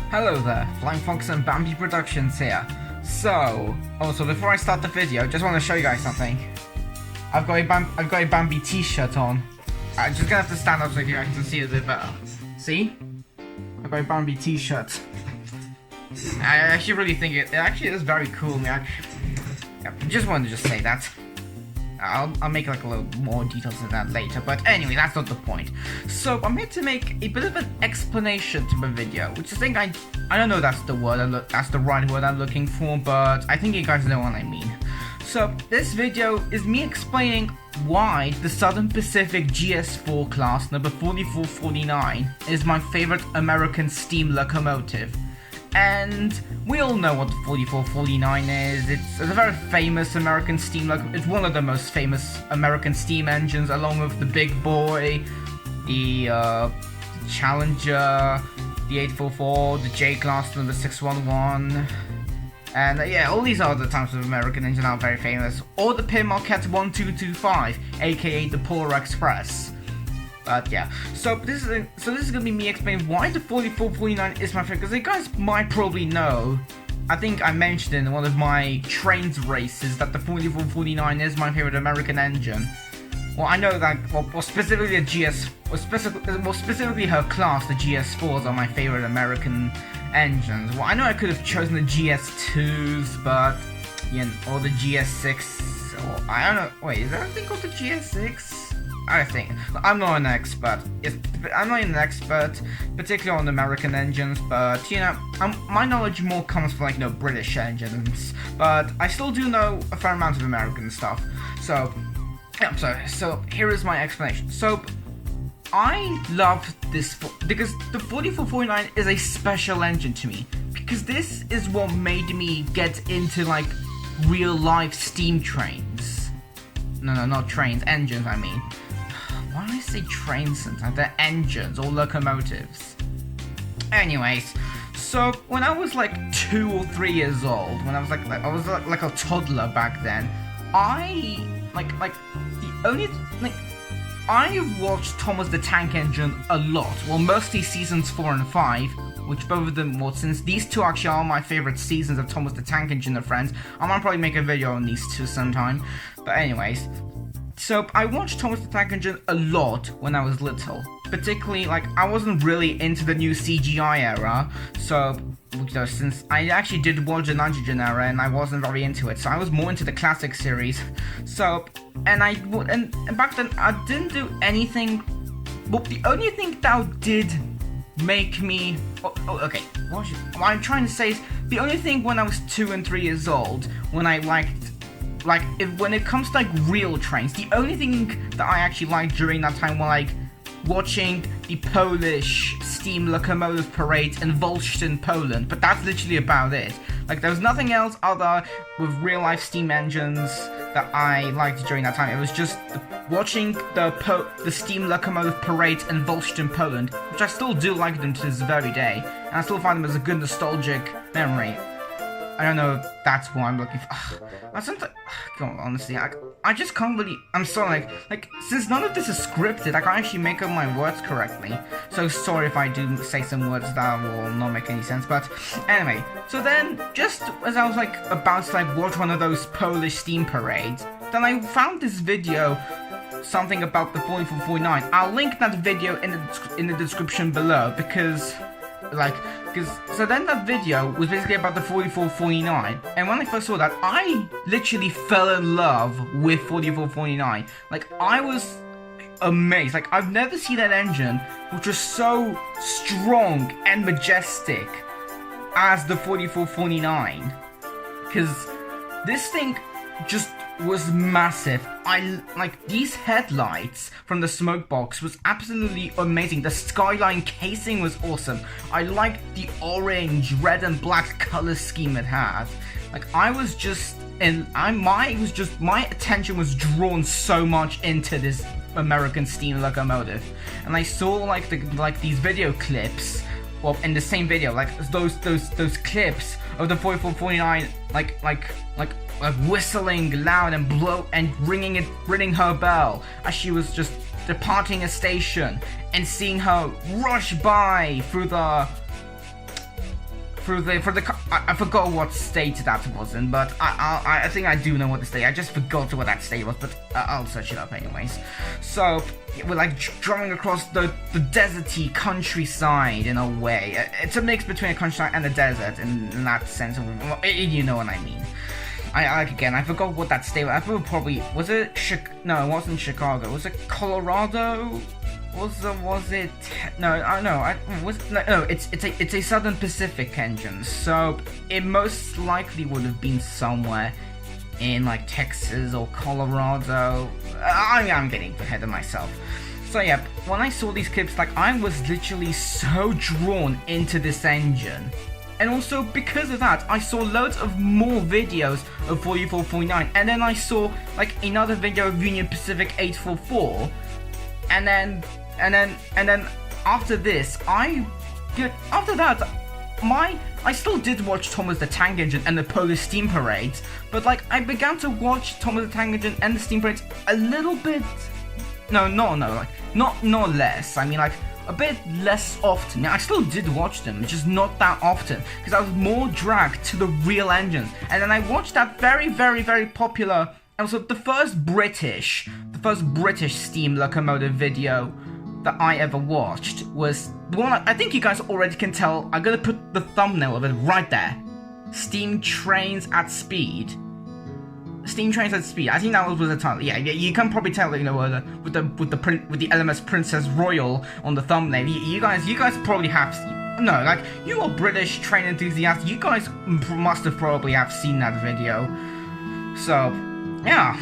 Hello there, Flying Fox and Bambi Productions here. So, also before I start the video, just want to show you guys something. I've got a Bambi t-shirt on. I'm just gonna have to stand up so you guys can see it a bit better. See? I've got a Bambi t-shirt. I actually really think it actually is very cool, man. Just wanted to say that. I'll make like a little more details of that later, but anyway, that's not the point. So I'm here to make a bit of an explanation to my video, which I think I don't know that's the right word I'm looking for, but I think you guys know what I mean. So this video is me explaining why the Southern Pacific GS-4 class number 4449 is my favorite American steam locomotive. And we all know what the 4449 is. It's a very famous American steam locomotive. It's one of the most famous American steam engines, along with the Big Boy, the Challenger, the 844, the J-Class number 611, and yeah, all these other types of American engines are very famous. Or the Pin Marquette 1225, aka the Polar Express. But yeah, so this is gonna be me explaining why the 4449 is my favorite, because you guys might probably know, I think I mentioned in one of my trains races that the 4449 is my favorite American engine. Well, I know that, well specifically the specifically her class, the GS4s are my favorite American engines. Well, I know I could have chosen the GS2s, but you know, or the GS6, or I don't know. Wait, is there a thing called the GS6? I think. I'm not an expert. I'm not an expert, particularly on American engines, but you know, my knowledge more comes from like, you know, British engines, but I still do know a fair amount of American stuff. So, yeah, so here is my explanation. So, I love this because the 4449 is a special engine to me, because this is what made me get into like real life steam trains. No, not trains, engines, I mean. Why do I say trains sometimes? They're engines or locomotives. Anyways, so when I was like 2 or 3 years old, when I was like a toddler back then, I watched Thomas the Tank Engine a lot. Well, mostly seasons 4 and 5, which both of them, well, since these two actually are my favorite seasons of Thomas the Tank Engine and Friends, I might probably make a video on these two sometime. But anyways, so I watched Thomas the Tank Engine a lot when I was little. Particularly, like, I wasn't really into the new CGI era, so, you know, since I actually did watch the Nitrogen era and I wasn't very into it, so I was more into the classic series. So, and back then I didn't do anything. Well, the only thing that did make me okay, what I'm trying to say is, the only thing when I was 2 and 3 years old, when I liked, like, when it comes to like real trains, the only thing that I actually liked during that time was like watching the Polish steam locomotive parade in Wolsztyn, Poland, but that's literally about it. Like, there was nothing else other with real life steam engines that I liked during that time. It was just watching the steam locomotive parade in Wolsztyn, Poland, which I still do like them to this very day, and I still find them as a good nostalgic memory. I don't know if that's what I'm looking for. Honestly, I just can't really. I'm sorry, like since none of this is scripted, I can't actually make up my words correctly. So sorry if I do say some words that will not make any sense. But anyway, so then just as I was like about to like watch one of those Polish steam parades, then I found this video, something about the 4449. I'll link that video in the description below, because so then that video was basically about the 4449, and when I first saw that, I literally fell in love with 4449. Like, I was amazed. Like, I've never seen an engine which was so strong and majestic as the 4449, because this thing just was massive. I like these headlights from the smoke box was absolutely amazing. The skyline casing was awesome. I liked the orange, red and black color scheme it had. Like, I was just my attention was drawn so much into this American steam locomotive. And I saw like these video clips, well, in the same video, like those clips of the 4449, like whistling loud and ringing her bell as she was just departing a station, and seeing her rush by through the I forgot what state that was in, but I think I do know what the state. I just forgot what that state was, but I'll search it up anyways. So we're like driving across the deserty countryside in a way. It's a mix between a countryside and a desert in that sense. You know what I mean. I forgot what that state was. I thought probably was it no, it wasn't Chicago. Was it Colorado? Was it no? I know. It's a Southern Pacific engine, so it most likely would have been somewhere in like Texas or Colorado. I'm getting ahead of myself. So yeah, when I saw these clips, like I was literally so drawn into this engine. And also, because of that, I saw loads of more videos of 4449, and then I saw like another video of Union Pacific 844, and then after this, I still did watch Thomas the Tank Engine and the Polish Steam Parades, but like I began to watch Thomas the Tank Engine and the Steam Parades a little bit, not less. I mean like a bit less often. I still did watch them, just not that often, because I was more dragged to the real engines. And then I watched that very, very, very popular, and also the first British steam locomotive video that I ever watched was the one I think you guys already can tell. I'm gonna put the thumbnail of it right there. Steam Trains at Speed. Steam Trains at Speed. I think that was the title. Yeah, you can probably tell, you know, with the LMS Princess Royal on the thumbnail. You guys probably have seen. No, like you are British train enthusiasts. You guys must have probably have seen that video. So, yeah.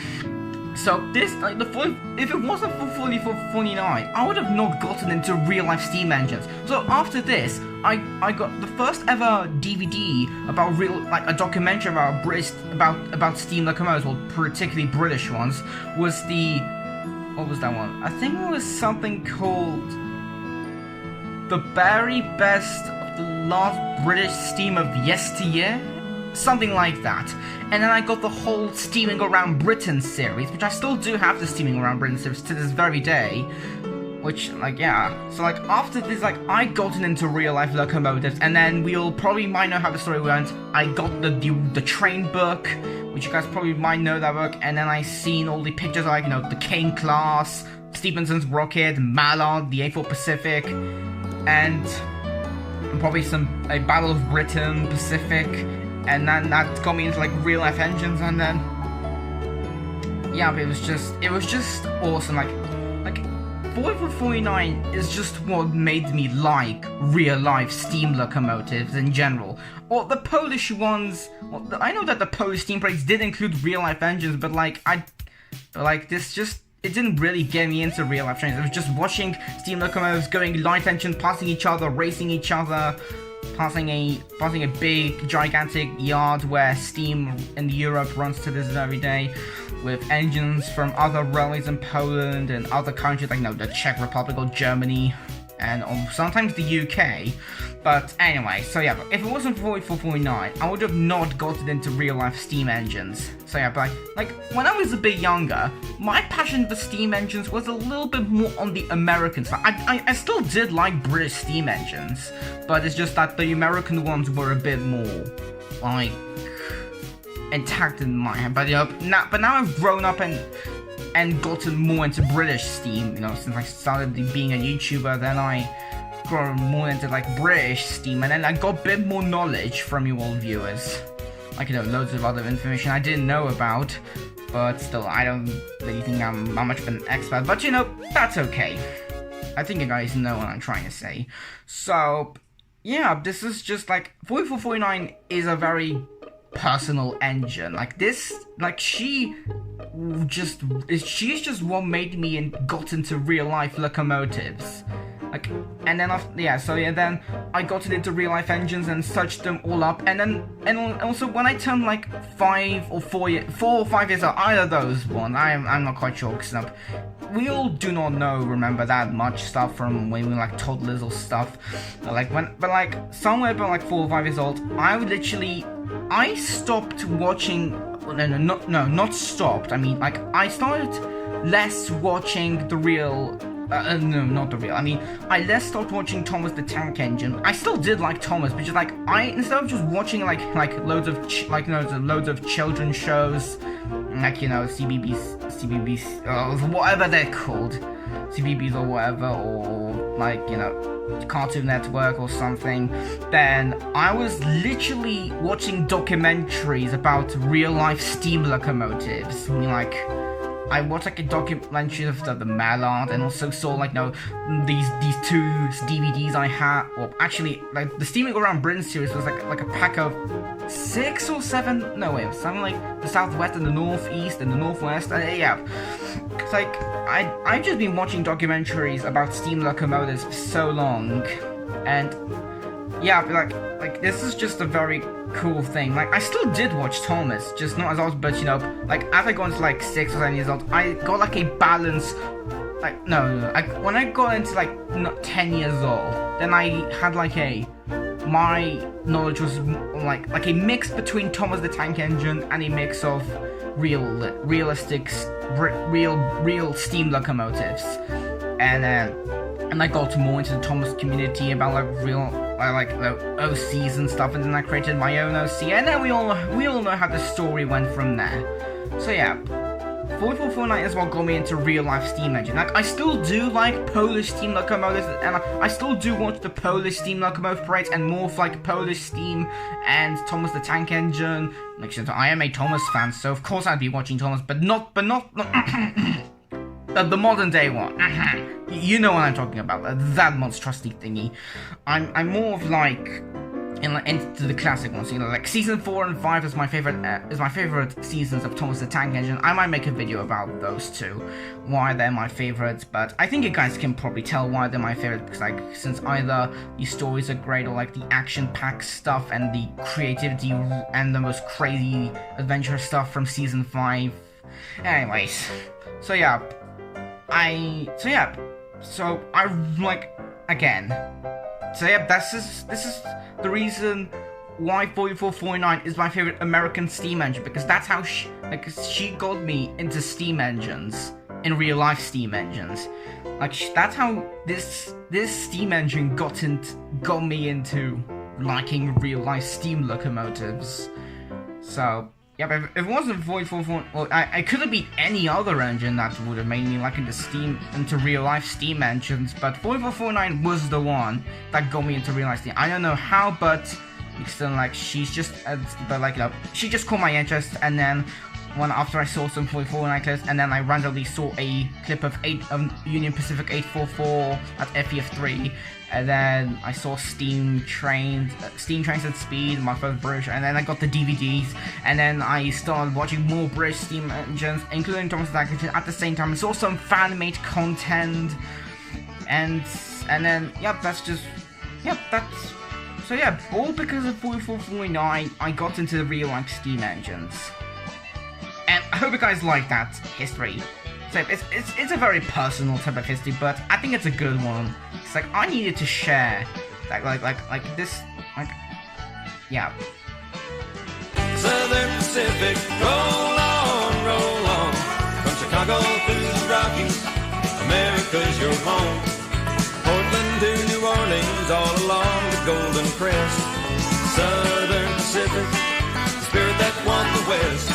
So this, like if it wasn't for 4449, I would have not gotten into real life steam engines. So after this, I got the first ever DVD about a documentary about about steam locomotives, well, particularly British ones. Was what was that one? I think it was something called The Very Best of the Last British Steam of Yesteryear. Something like that. And then I got the whole Steaming Around Britain series, which I still do have the Steaming Around Britain series to this very day. Which, like, yeah. So, like, after this, like, I gotten into real-life locomotives, and then might know how the story went. I got the train book, which you guys probably might know that book, and then I seen all the pictures, like, you know, the Kane class, Stephenson's Rocket, Mallard, the A4 Pacific, and probably a Battle of Britain Pacific. And then that got me into like real life engines, and then yeah, but it was just awesome. Like 4449 is just what made me like real life steam locomotives in general. Or the Polish ones. Well, I know that the Polish steam parades did include real life engines, but it didn't really get me into real life trains. It was just watching steam locomotives going light engine, passing each other, racing each other. Passing a big, gigantic yard where steam in Europe runs to this very day, with engines from other railways in Poland and other countries like, you know, the Czech Republic or Germany, and sometimes the UK. But anyway, so yeah, but if it wasn't for 4449, I would have not gotten into real life steam engines. So yeah, but like when I was a bit younger, my passion for steam engines was a little bit more on the American side. I still did like British steam engines, but it's just that the American ones were a bit more like intact in my head. But now I've grown up and gotten more into British steam, you know, since I started being a YouTuber. Then I got more into like British steam, and then I got a bit more knowledge from you all viewers, like, you know, loads of other information I didn't know about, but still I don't really think I'm much of an expert, but you know, that's okay. I think you guys know what I'm trying to say. So yeah, this is just like 4449 is a very personal engine. Like this, like she's just what made me and got into real life locomotives. Like, and then then I got into real life engines and searched them all up, and also when I turned like 4 or 5 years old, either of those one, I'm not quite sure, because we all do not remember that much stuff from when we were like toddlers or stuff. But somewhere about like 4 or 5 years old, I stopped watching. Not stopped. I mean, like I started less watching the real no, not the real. I mean, I less stopped watching Thomas the Tank Engine. I still did like Thomas, but just like instead of just watching like loads of loads of children's shows, like CBBS, whatever they're called, CBBS or whatever, or like Cartoon Network or something, then I was literally watching documentaries about real life steam locomotives. I mean, like, I watched like a documentary of the Mallard, and also saw like these two DVDs I had. Well, actually, like the Steaming Around Britain series was like a pack of 6 or 7. No wait, something like the Southwest and the Northeast and the Northwest. Yeah, it's like I've just been watching documentaries about steam locomotives for so long, and yeah, like this is just a very cool thing. Like, I still did watch Thomas, just not as old, but like as I got into like 6 or 7 years old, I got like a balance. Like when I got into like 10 years old, then I had like my knowledge was like a mix between Thomas the Tank Engine and a mix of realistic steam locomotives, and I got more into the Thomas community about like the OCs and stuff, and then I created my own OC, and then we all know how the story went from there. So yeah, 4449 is what got me into real life steam engine. Like, I still do like Polish steam locomotives, and I still do watch the Polish steam locomotive parades and more of like Polish steam and Thomas the Tank Engine. Like, I am a Thomas fan, so of course I'd be watching Thomas, but not the modern day one. You know what I'm talking about, that monstrosity thingy. I'm more of like into the classic ones, like season 4 and 5 is my favorite seasons of Thomas the Tank Engine. I might make a video about those two, why they're my favorites, but I think you guys can probably tell why they're my favorite, because like, since either the stories are great, or like the action-packed stuff and the creativity and the most crazy adventure stuff from season 5. Anyways, so I this is the reason why 4449 is my favorite American steam engine, because that's how she got me into steam engines, in real life steam engines. Like, that's how this steam engine got me into liking real life steam locomotives. So yeah, but if it wasn't 4449, well, I could have been any other engine that would have made me like into real life steam engines, but 4449 was the one that got me into real life steam. I don't know how, but still, like, she just caught my interest, and then after I saw some 4449 clips, and then I randomly saw a clip of Union Pacific 844 at FEF3, and then I saw Steam Trains at Speed, my first British, and then I got the DVDs, and then I started watching more British steam engines, including Thomas the Tank Engine, at the same time. I saw some fan-made content, and then, all because of 4449, I got into the real life steam engines. And I hope you guys like that history. So it's a very personal type of history, but I think it's a good one. It's like, I needed to share yeah. Southern Pacific, roll on, from Chicago to the Rockies, America's your home. Portland to New Orleans, all along the Golden Crest. Southern Pacific, the spirit that won the West.